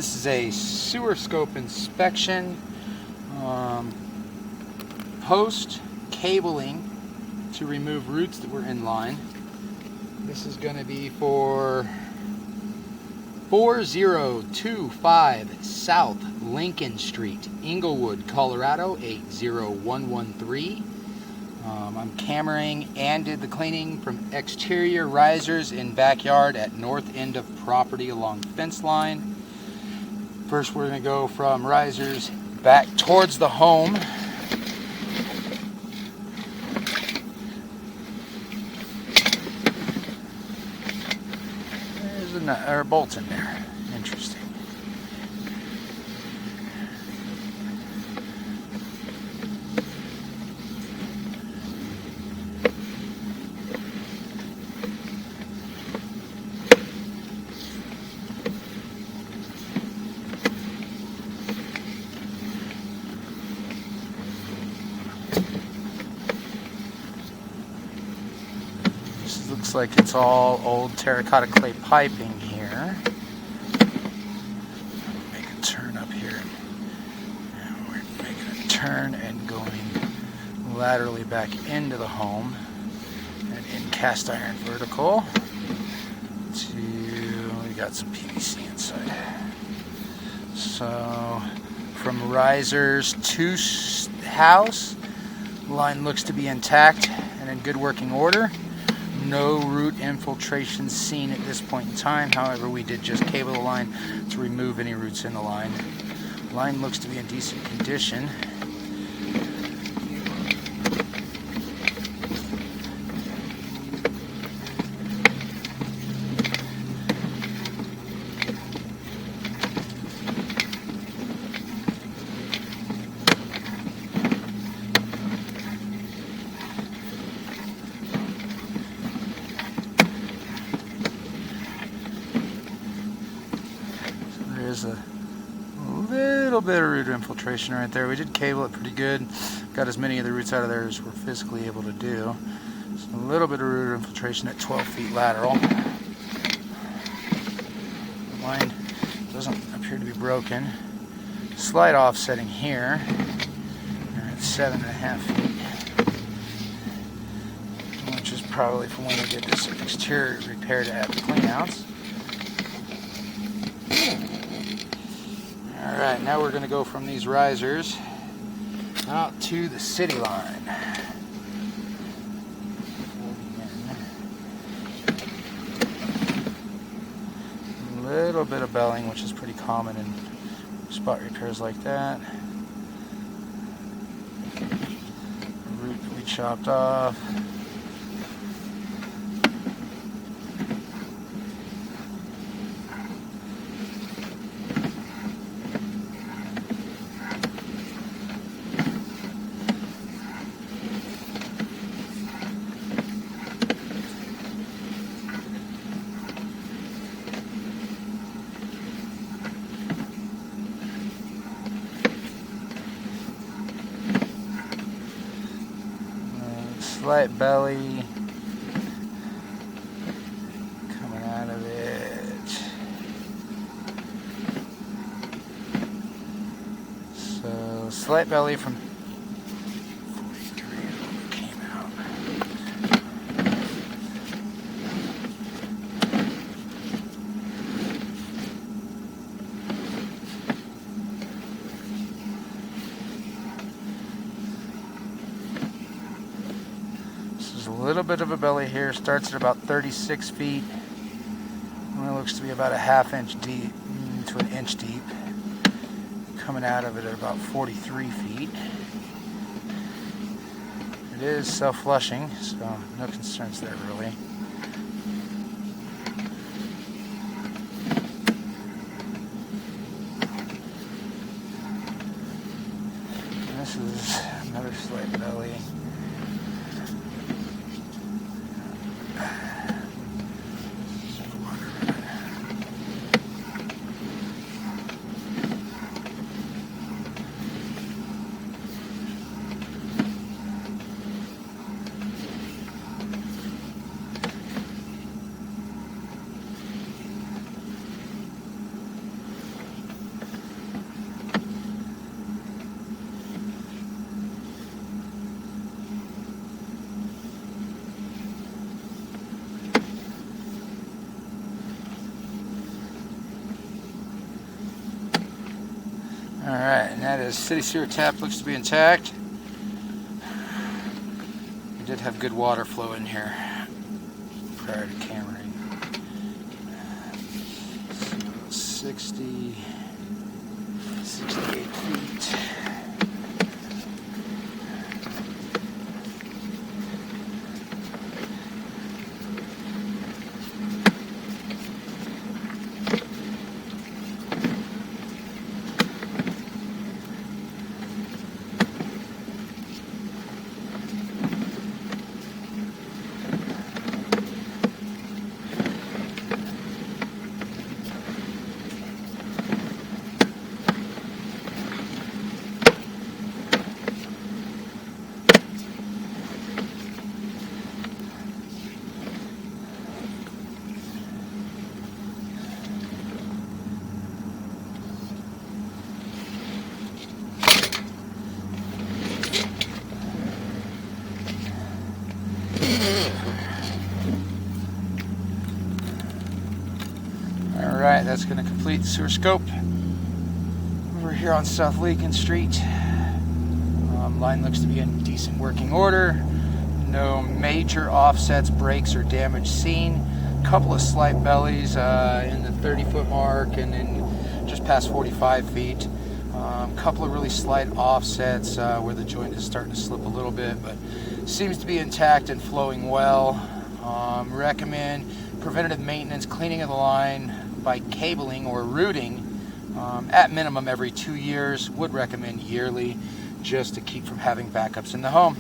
This is a sewer scope inspection, post cabling to remove roots that were in line. This is going to be for 4025 South Lincoln Street, Inglewood, Colorado 80113. I'm cameraing and did the cleaning from exterior risers in backyard at north end of property along fence line. First we're going to go from risers back towards the home. There's a nut, or a bolt in there. Interesting. Looks like it's all old terracotta clay piping here. Make a turn up here. And we're making a turn and going laterally back into the home and in cast iron vertical we got some PVC inside. So from risers to house, line looks to be intact and in good working order. No root infiltration seen at this point in time. However, we did just cable the line to remove any roots in the line. Line looks to be in decent condition. There's a little bit of root infiltration right there. We did cable it pretty good. Got as many of the roots out of there as we're physically able to do. So a little bit of root infiltration at 12 feet lateral. The line doesn't appear to be broken. Slight offsetting here. We're at 7.5 feet. Which is probably from when we did this exterior repair to add the cleanouts. Alright, now we're going to go from these risers out to the city line. A little bit of belling, which is pretty common in spot repairs like that. Root that we chopped off. Slight belly coming out of it. So slight belly from 43 came out. A little bit of a belly here. Starts at about 36 feet. Only looks to be about a ½ inch deep to an inch deep. Coming out of it at about 43 feet. It is self-flushing, so no concerns there really. And this is another slight belly. that is city sewer tap, looks to be intact. We did have good water flow in here prior to cammering. So 68 feet. Alright, that's going to complete the sewer scope. Over here on South Lincoln Street. Line looks to be in decent working order. No major offsets, breaks, or damage seen. Couple of slight bellies in the 30-foot mark and then just past 45 feet. Couple of really slight offsets where the joint is starting to slip a little bit, but seems to be intact and flowing well. Recommend preventative maintenance, cleaning of the line by cabling or routing at minimum every 2 years. Would recommend yearly, just to keep from having backups in the home.